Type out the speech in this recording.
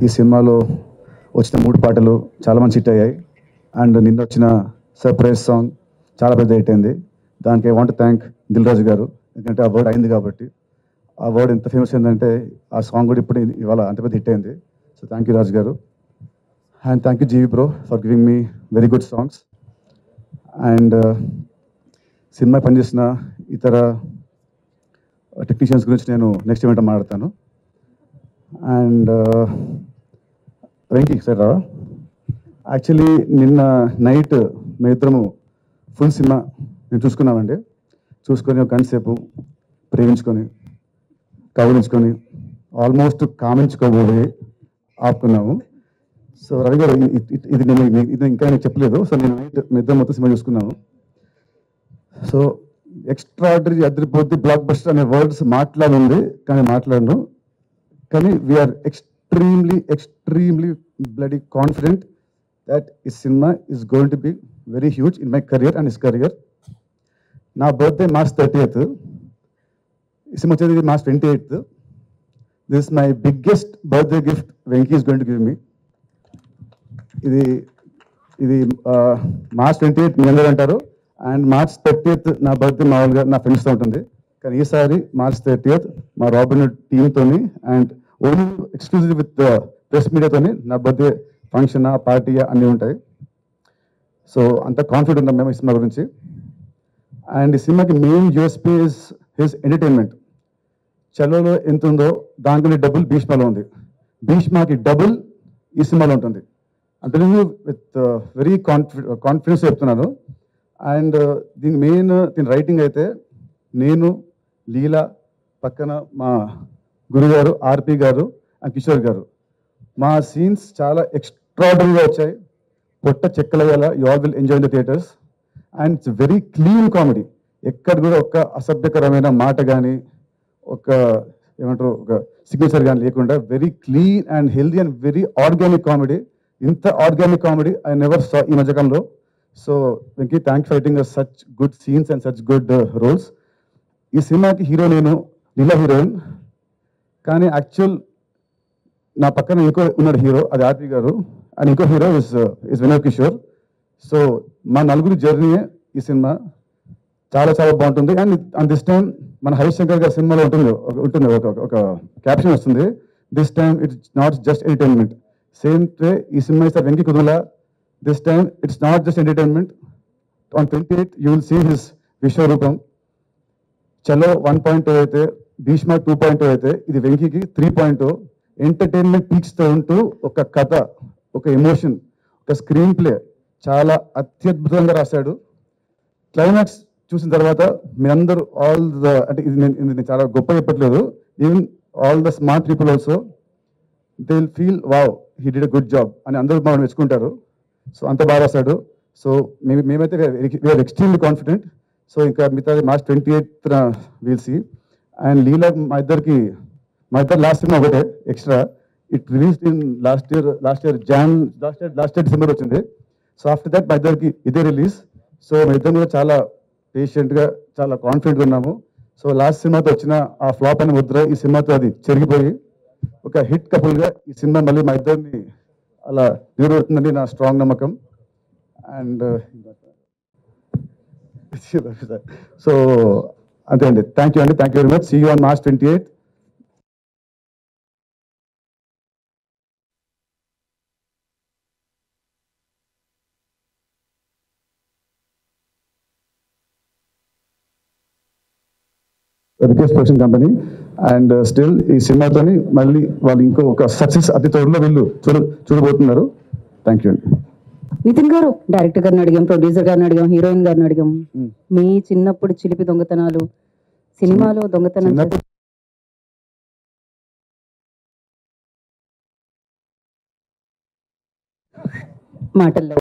ఈ సినిమాలో వచ్చిన 3 పాటలు చాలా మంచి హిట్ అయ్యాయి. అండ్ నిన్న వచ్చిన సర్ప్రైజ్ సాంగ్ చాలా పెద్ద హిట్ అయింది. దానికి I want thank Dil Raju గారు. ఎందుకంటే ఆ వర్డ్ అయింది కాబట్టి. ఆ వర్డ్ ఎంత ఫేమస్ అయిందంటే ఆ సాంగ్ కూడా ఇప్పుడు ఇవాళ అంత పెద్ద హిట్ అయింది. సో థ్యాంక్ యూ రాజు గారు. And thank you GV bro for giving me very good songs. And cinema పనిచేసిన ఇతర టెక్నీషియన్స్ గురించి నేను నెక్స్ట్ ఈవెంట్ మాట్లాడతాను. అండ్ వెంకీ సార్ యాక్చువల్లీ నిన్న నైట్ మేమిద్దరము ఫుల్ సినిమా నేను చూసుకున్నామండి. చూసుకొని ఒక గంట సేపు ప్రేమించుకొని కౌలించుకొని ఆల్మోస్ట్ కామించుకోబోయి ఆపుకున్నాము. సో రవి గారు ఇది ఇంకా నేను చెప్పలేదు. సో నేను నైట్ మేమిద్దరం మొత్తం సినిమా చూసుకున్నాము. సో ఎక్స్ట్రాడనరీ అదిరిపోద్ది బ్లాక్ బస్టర్ అనే వర్డ్స్ మాట్లాడింది కానీ మాట్లాడను. కానీ we are extremely bloody confident that this cinema is going to be very huge in my career and his career. నా బర్త్డే March 30th, ఈ సినిమా వచ్చేది March 28th. This is my biggest birthday gift Venki is going to give me. ఇది March 28th మీ అందరూ అంటారు and March 30th నా birthday మామూలుగా నా ఫ్రెండ్స్తో ఉంటుంది. కానీ ఈసారి March 30th మా రాబిన్ టీమ్తోని and only exclusive with press మీడియాతోని నా బర్త్డే ఫంక్షన్ పార్టీ అన్నీ ఉంటాయి. సో అంత కాన్ఫిడెంట్ ఉన్నాం మేము ఈ సినిమా గురించి. అండ్ ఈ సినిమాకి main USP is his entertainment. చలోలో ఎంత ఉందో దానికన్నా డబుల్ భీష్మలో ఉంది. భీష్మకి డబుల్ ఈ సినిమాలో ఉంటుంది. అంటే నేను విత్ వెరీ కాన్ఫిడెన్స్ చెప్తున్నాను. అండ్ దీని రైటింగ్ అయితే నేను, లీలా, పక్కన మా గురుగారు ఆర్పి గారు అండ్ కిషోర్ గారు. మా సీన్స్ చాలా ఎక్స్ట్రాడనరీగా వచ్చాయి. పొట్ట చెక్కలయ్యేలా you all will enjoy the theatres. And it's very clean comedy. ఎక్కడ కూడా ఒక అసభ్యకరమైన మాట కానీ ఒక ఏమంటారు ఒక సిగ్నేచర్ కానీ లేకుండా very clean and healthy and very organic comedy. ఇంత organic comedy I never saw ఈ మధ్యకాలంలో. So Venky thank for writing such good scenes and such good roles. ఈ సినిమాకి హీరో నేను, లీలా హీరోయిన్. కానీ యాక్చువల్ నా పక్కన ఇంకో ఉన్నాడు హీరో, అది ఆర్పి గారు. అండ్ ఇంకో hero is Vinod Kishore. So మా నలుగురి జర్నీయే ఈ సినిమా చాలా చాలా బాగుంటుంది. అండ్ దిస్ టైం మన హరిశంకర్ గారి సినిమాలో ఉంటుంది ఒక క్యాప్షన్ వస్తుంది, this time it's not just entertainment. Same way ఈ సినిమా ఇస్తారు Venky Kudumula. This time it's not just entertainment. On 28th you will see his విశ్వరూపం. చలో 1.0 అయితే, భీష్మ 2.0 అయితే, ఇది వెంకీకి 3.0. ఎంటర్టైన్మెంట్ పీక్స్తో ఉంటూ ఒక కథ, ఒక ఎమోషన్, ఒక స్క్రీన్ ప్లే చాలా అత్యద్భుతంగా రాశాడు. క్లైమాక్స్ చూసిన తర్వాత మీ అందరూ అంటే ఇది నేను చాలా గొప్ప చెప్పట్లేదు, even all the smart people also they will feel wow he did a good job అని అందరూ మనం మెచ్చుకుంటారు. సో అంత బాగా రాశాడు. సో మేమైతే వీఆర్ ఎక్స్ట్రీమ్లీ కాన్ఫిడెంట్. సో ఇంకా మిగతా March 28th we'll see. And Leela మా ఇద్దరు లాస్ట్ సినిమా ఒకటే extra. It released in last year December వచ్చింది. సో ఆఫ్టర్ దట్ మా ఇద్దరికి ఇదే రిలీజ్. సో మా ఇద్దరం కూడా చాలా పేషెంట్గా చాలా కాన్ఫిడెంట్గా ఉన్నాము. సో లాస్ట్ సినిమాతో వచ్చిన ఆ ఫ్లాప్ అనే ముద్ర ఈ సినిమాతో అది చెరిగిపోయి ఒక హిట్ కపుల్గా ఈ సినిమా మళ్ళీ మా ఇద్దరిని అలా నిలబెడుతుందని నా స్ట్రాంగ్ నమ్మకం. అండ్ సో అంతే అండి. Thank you very much. See you on March 28th. Biggest production company. And still ఈ సినిమాతోని మళ్ళీ వాళ్ళు ఇంకో ఒక సక్సెస్ అతి త్వరలో వీళ్ళు చూడబోతున్నారు. థ్యాంక్ యూ అండి. నితిన్ గారు డైరెక్టర్ గారిని అడిగాం, ప్రొడ్యూసర్ గారిని అడిగాం, హీరోయిన్ గారిని అడిగాం. మీ చిన్నప్పుడు చిలిపి దొంగతనాలు, సినిమాలో దొంగతనం మాటల్లో